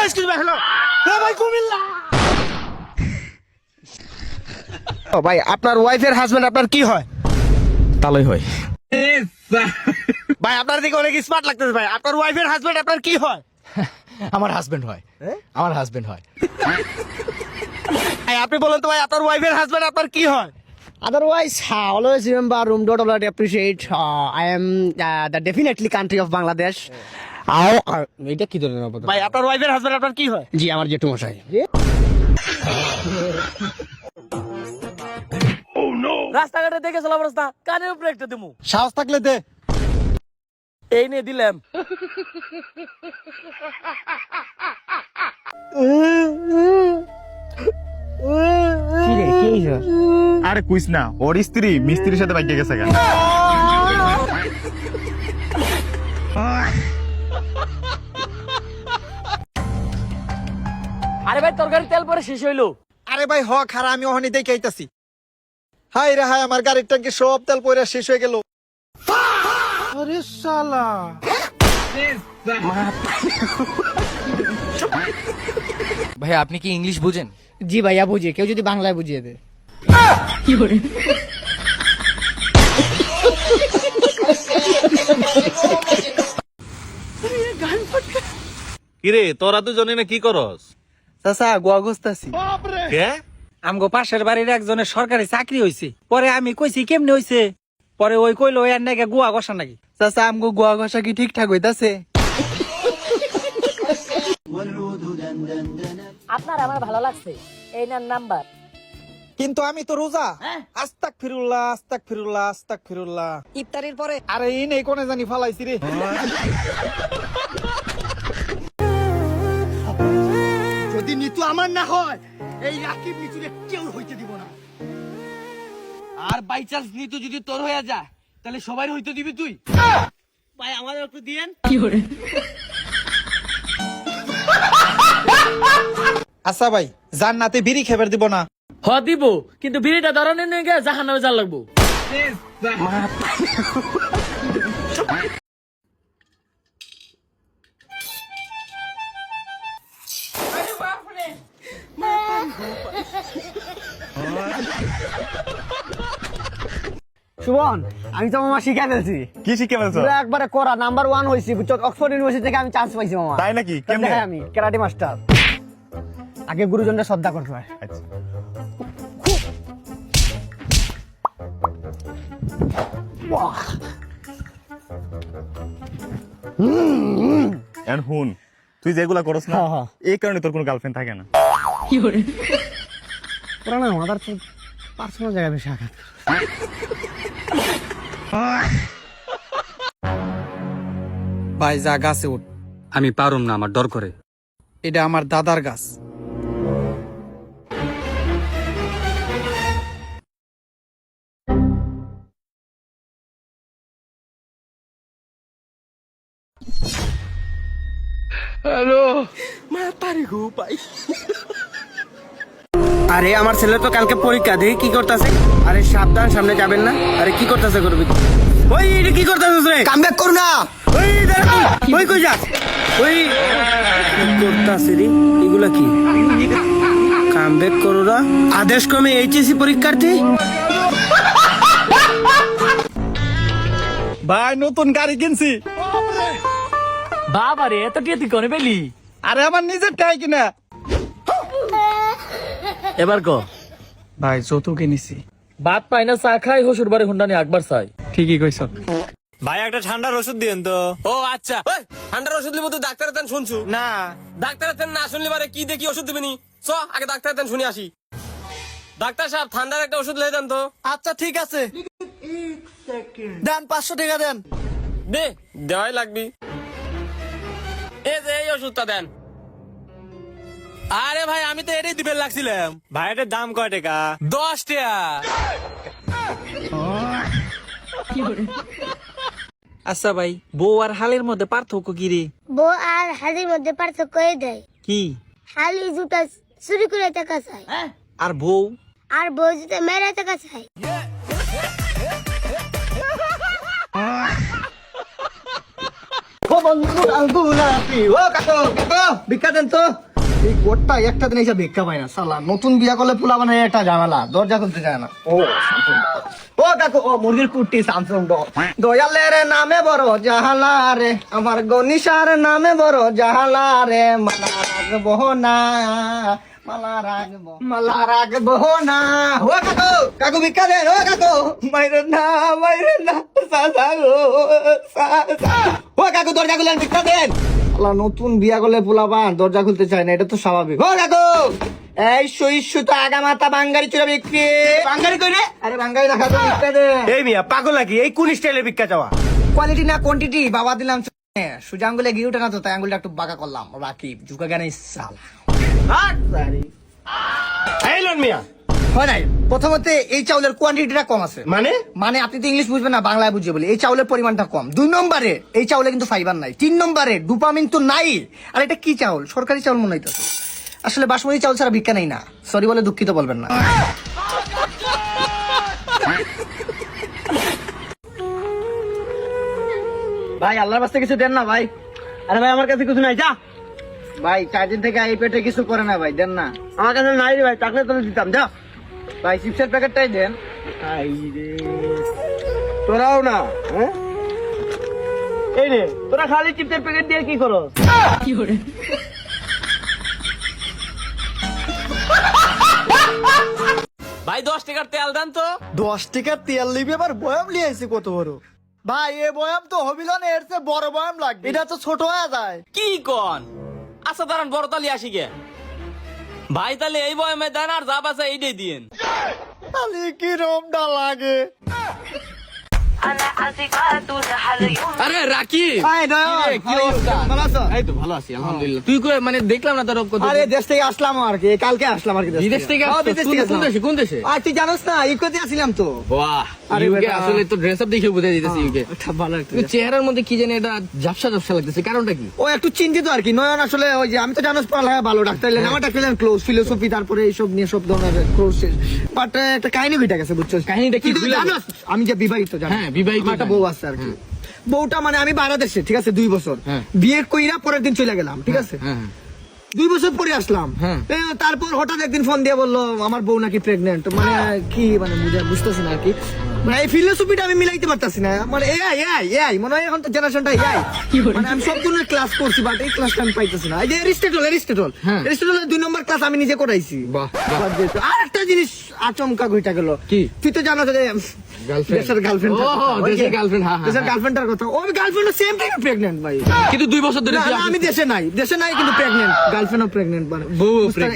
Excuse ভাই hello ভাই কুমিল্লা। ও ভাই আপনার ওয়াইফের হাজবেন্ড আপনার কি হয়? তালই হয়। ভাই আপনার দিকে অনেক স্মার্ট লাগতেছে ভাই। আপনার ওয়াইফের হাজবেন্ড আপনার কি হয়? আমার হাজবেন্ড হয়। আমার হাজবেন্ড হয়। ভাই আপনি বলেন তো ভাই আপনার ওয়াইফের হাজবেন্ড আপনার কি হয়? Otherwise, always remember, don't appreciate. I am the definitely country of Bangladesh. এটা কি ধরনের অবদান? ভাই আপনার ওয়াইফের হাজবেন্ড আপনার কি হয়? জি আমার জেঠু মশাই। রাস্তাঘাটে দেখে চলা অবস্থা কানের উপরে একটা দিমু। সাহস থাকলে দে। এই নিয়ে দিলাম। কি রে কি হইছে? আরে কুইস না, ওর স্ত্রী মিস্ত্রির সাথে বাইকে গেছে কেন? আরে ভাই তরকারি তেল পরে শেষ হইলো। আরে ভাই হ খারা আমি ওখানে দেখে আইতাছি। হাই রে হাই আমার গাড়ির ট্যাঙ্কি সব তেল পয়রা শেষ হয়ে গেল। আরে শালা ভাই আপনি কি ইংলিশ বুঝেন? জি ভাইয়া বুঝি, কেউ যদি বাংলায় বুঝিয়ে দে। কিরে তোরা দুজনে না কি করস? চাচা গোয়া ঘুরতাছি। কে? আমগো পাশের বাড়ির একজনের সরকারি চাকরি হইছে। পরে আমি কইছি কেমনে হইছে? পরে ওই কইলো এর নাকি গুয়া ঘষা নাকি। চাচা আমগো গোয়া ঘষা কি ঠিকঠাক হইতাছে? আপনার আমার ভালো লাগছে। এই নার নাম্বার। কিন্তু আমি তো রোজা। আস্তাক ফিরুল্লাহ আস্তাক ফিরুল্লাহ আস্তাক ফিরুল্লাহ। ইফতারির পরে আরে এই নেই কোনে জানি ফালাইছি রে। যদি নিতু আমার না হয় এই রাকিব নিতুরে কেউ হইতে দিব না। আর বাই চান্স নিতু যদি তোর হয়ে যায় তাহলে সবাই হইতে দিবি তুই। ভাই আমাদের একটু দিয়েন। আচ্ছা ভাই জান্নাতে বিড়ি খেবার দিব না। হ দিব, কিন্তু বিড়িটা ধরনের নিয়ে জাহান্নামে যাওয়া লাগবো। সুবন, আমি তো মামা শিখাই ফেলছি। কি শিখে ফেলছো? পুরো একবারে করা নাম্বার 1 হইছি বুঝছো। অক্সফোর্ড ইউনিভার্সিটি থেকে আমি চান্স পাইছি মামা। তাই নাকি? কেমনে? দেখেন আমি ক্যারাটে মাস্টার। আগে গুরুজনদের শ্রদ্ধা করতে হয়। আচ্ছা। এখন হুন, তুই যেগুলা করস না হ্যাঁ, হ্যাঁ। এই কারণে তোর কোনো গার্লফ্রেন্ড থাকে না। পুরা না মাদার তো পার্সোনাল জায়গা বেশি আঘাত। ভাই যা গাছে উঠ। আমি পারুম না, আমার ডর করে। এটা আমার দাদার গাছ। আরে আমার ছেলে তো কালকে পরীক্ষা, দেখি কি করতেছে। আরে সাবধান, সামনে যাবেন না। আরে কি করতেছে করবি? ওই এটা কি করতেছিস রে? কামব্যাক কর না। ওই দাঁড়া, ওই কই যাস? ওই কি করতেছে রে? এগুলা কি? কামব্যাক করো না। আদেশ ক্রমে এইচএসসি পরীক্ষার্থী। ভাই নতুন গাড়ি কিনছি। বাবা রে, এত টিয়া তুই করে পেলি? আরে আমার নিজের টাই কিনা। এবার ক ভাই যৌতুক কিনেছি। বাদ পাই না চা খাই হসুর বাড়ি হুন্ডানি আকবার চাই। ঠিকই কইছ। ভাই একটা ঠান্ডার ওষুধ দিয়েন তো। ও আচ্ছা, ঠান্ডার ওষুধ লিবো তো ডাক্তারের তেন শুনছু? না ডাক্তারের তেন না শুনলে পারে কি দেখি ওষুধ দিবেনি। চ আগে ডাক্তারের তেন শুনে আসি। ডাক্তার সাহেব ঠান্ডার একটা ওষুধ লে দেন তো। আচ্ছা ঠিক আছে দেন 500 টাকা দেন। দে, দেওয়াই লাগবি। এই যে এই ওষুধটা দেন। আরে ভাই আমি তো এটাই দিবেন লাগছিলাম। ভাই এটার দাম কয় টাকা? 10 টাকা। আচ্ছা ভাই বউ আর হালের মধ্যে পার্থক্য কি রে? বউ আর হালির মধ্যে পার্থক্য এই দেয়, কি? হালি জুতা চুরি করে টাকা চায় আর বউ? আর বউ জুতা মেরে টাকা চায়। ও বন্ধু গোলাপি ও কাকু কাকু ভিক্ষা দেন তো এই গোটটা একটা দিন এসে ভিক্ষা পায় না সালা নতুন বিয়া করলে পোলা বানায় একটা ঝামেলা দরজা খুলতে যায় না ও কাকু ও মুরগির কুটি স্যামসং দয়ালের নামে বড় জাহালা রে আমার গনিশার নামে বড় জাহালা রে মালা রাখবো না মালা রাখবো না ও কাকু কাকু ভিক্ষা দেন ও কাকু মাইরে না সাসা গো সাসা ও কাকু দরজা খুলেন ভিক্ষা দেন আল্লাহ নতুন বিয়া করলে পোলাপান দরজা খুলতে চায় না এটা তো স্বাভাবিক ও কাকু এই সইসু তো আগা মাথা বাঙ্গারি চুরা বিক্রি বাঙ্গারি কই রে আরে বাঙ্গারি না খাতো ভিক্ষা দে এই মিয়া পাগল নাকি এই কোন স্টাইলে ভিক্ষা চাওয়া কোয়ালিটি না কোয়ান্টিটি বাবা দিলাম সুজা আঙ্গুলে গিয়ে উঠে না তো তাই আঙ্গুলটা একটু বাঁকা করলাম রাকিব ঝুঁকা জ্ঞানে সাল এই লোন মিয়া হয় নাই প্রথমত এই চাউলের কোয়ান্টিটিটা কম আছে মানে আপনি তো ইংলিশ বুঝবেন না বাংলায় বুঝিয়ে বলি এই চাউলের পরিমাণটা কম 2 নম্বরে এই চাউলে কিন্তু ফাইবার নাই 3 নম্বরে ডোপামিন তো নাই আর এটা কি চাউল সরকারি চাউল মনে হইতেছে আসলে বাসমতি চাউল ছাড়া ভিক্ষা নেই না সরি বলে দুঃখিত বলবেন না ভাই আল্লাহর বাস্তে কিছু দেন না ভাই আরে ভাই আমার কাছে কিছু নাই যা ভাই 4 দিন থেকে এই পেটে কিছু করে না ভাই দেন না আমার কাছে নাই রে ভাই টাকলে তো দিতাম যা ভাই চিপসের প্যাকেটটাই দেন তোরাও না হ্যাঁ এই রে তোরা খালি চিপসের প্যাকেট দিয়ে কি করো ভাই 10 টাকার তেল দেন তো 10 টাকা তেল লিবি আবার বয়াম লিয়ে আইছে কত বড় ভাই এ বয়াম তো হবিল না এর চেয়ে বড় বয়াম লাগবে এটা তো ছোট হয়ে যায় কি কোন আচ্ছা দাঁড়ান বড় তালি আসি গে ভাই তাহলে এই বয়মে দেন আর যা বাসা এইটাই দিন খালি কি রমটা লাগে আরে রাকিব ভাই নয় কি অবস্থা? ভালো আছো এই তো ভালো আছি আলহামদুলিল্লাহ তুই কই মানে দেখলাম না তোর কত আরে দেশ থেকে আসলাম আর কি কালকে আসলাম আর কি বিদেশ থেকে হ্যাঁ, আসছিস? বিদেশ থেকে কোন আসলাম। দেশে কোন দেশে আর তুই জানোস না ইকোতে আসছিলাম তো বাহ আরে ইউকে বেটা। আসলে তো ড্রেস আপ দেখে বুঝাই দিতেছি ইউকে এটা ভালো একটা কিন্তু চেহারার মধ্যে কি জানি এটা ঝাপসা ঝাপসা লাগতেছে কারণটা কি ও একটু চিন্তিত আর কি নয়ন আসলে ওই যে আমি তো জানোস পড়ালেখা ভালো ডাক্তার হলেন আমার ডাক্তার ক্লোজ ফিলোসফি তারপরে এইসব নিয়ে সব ধরনের ক্লোজ বাট একটা কাহিনী ঘটে গেছে বুঝছো কাহিনীটা কি? তুই তো জানোস আমি যে বিবাহিত জানো হ্যাঁ, বিবাহিত আমার একটা জানি। বউ আছে আর কি বউটা মানে আমি বাংলাদেশে ঠিক আছে 2 বছর হ্যাঁ। বিয়ে কইরা পরের দিন চলে গেলাম ঠিক আছে হ্যাঁ 2 বছর পরে আসলাম হ্যাঁ। তারপর হঠাৎ একদিন ফোন দিয়ে বললো আমার বউ নাকি প্রেগনেন্ট মানে কি মানে বুঝতেছি না আর কি মানে এই ফিলোসফিটা আমি মিলাইতে পারতাছি না মানে এআই মনে হয় এখন তো জেনারেশনটা এআই মানে আমি সব ধরনের ক্লাস করছি বাট এই ক্লাসটা আমি পাইতেছি না এই যে এরিস্টটল হ্যাঁ। 2 নম্বর ক্লাস আমি নিজে করাইছি বাহ, আর একটা জিনিস আচমকা ঘইটা গেল কি? তুই তো জানো যে Girlfriend? দেশের গার্লফ্রেন্ড ওহো, দেশের girlfriend, হ্যাঁ, হ্যাঁ, দেশের হ্যাঁ। গার্লফ্রেন্ডের কথা ও গার্লফ্রেন্ড সেম টাইম প্রেগনেন্ট ভাই কিন্তু 2 বছর ধরে না, তুই না, আমি দেশে নাই কিন্তু প্রেগনেন্ট গার্লফ্রেন্ডও প্রেগনেন্ট মানে বউ বুঝতে পারি।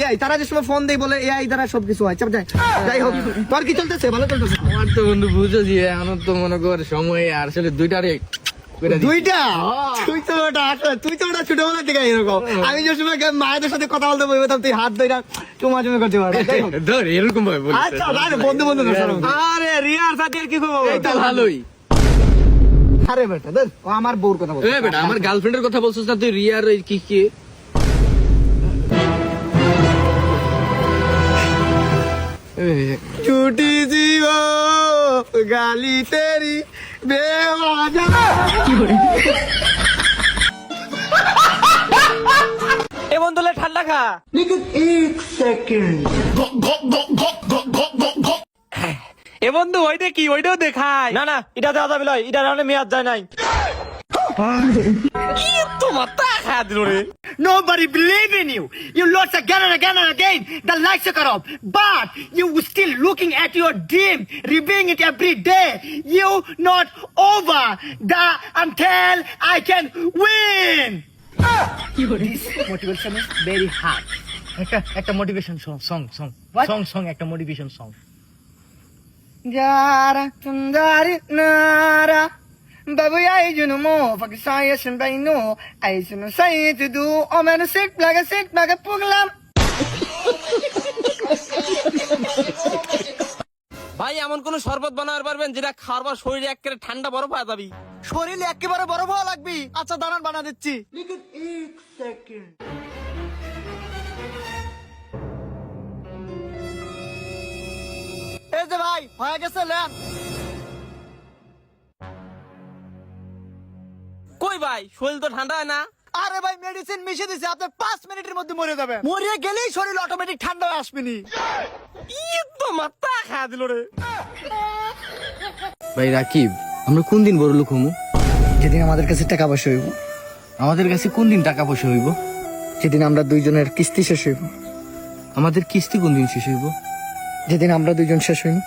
এআই তারা যে সময় ফোন দেই বলে এআই দ্বারা সবকিছু হয় চাপ যায় যাই হোক তোর কি চলতেছে ভালো চলতেছে আমার তো বন্ধু বুঝো যে এখন তো মনে কর সময় আর আসলে দুইটারে করে দিই। দুইটা তুই তো ওটা ছোটবেলা থেকে এরকম আমি যে সময় মায়েদের সাথে কথা বলতে বলতাম তুই হাত ধরে চুমা করতে পারবি যাই হোক। ধর এরকম ভাবে বলিস। আচ্ছা বন্ধু আরে রিয়ার সাথে আর কি খবর এই তো ভালোই। আরে বেটা দেখ ও আমার বউর কথা বল এ বেটা আমার গার্লফ্রেন্ডের কথা বলছিস না তুই রিয়ার ওই কি কি ছুটি জীব গালি তেরি বেওয়াজা এ বন্ধুলে ঠান্ডা খা এ বন্ধু ওইটা কি ওইটাও দেখাই না না এটা দেওয়া যাবে লয় এটা রানে মেয়াদ যায় নাই তো মাথা খা দিল রে Nobody believe in you. You lost again and again and again. The likes are up, but you still looking at your dream, reviewing it every day. You not over the until I can win. This motivation is very hard. একটা motivation song একটা motivation song. Jara tundari nara. Babu ay juno mo, pag saya siyempre no, ay sino say to do, o meron sick, blaga puglam. ভাই এমন কোন শরবত বানাতে পারবেন যেটা খাওয়ার পর শরীরে একেবারে ঠান্ডা বরফ হয়ে যাবি শরীর একেবারে বড় ভালো লাগবি আচ্ছা দাঁড়ান বানা দিচ্ছি এই যে ভাই হয়ে গেছে লেন কই ভাই শরীর তো ঠান্ডা হয় না? আরে ভাই মেডিসিন মিশিয়ে দিছে, আপনি 5 মিনিটের মধ্যে মরে যাবেন। মরে গেলেই শরীর অটোমেটিক ঠান্ডা হয়ে আসবেনি। তো মাথা খাওয়া দিল রে। ভাই রাকিব, আমরা কোন দিন বড় লোক হমু? যেদিন আমাদের কাছে টাকা পয়সা হইব। আমাদের কাছে কোন দিন টাকা পয়সা হইব? যেদিন আমরা দুইজনের কিস্তি শেষ হইব। আমাদের কিস্তি কোন দিন শেষ হইব? যেদিন আমরা দুইজন শেষ হইব।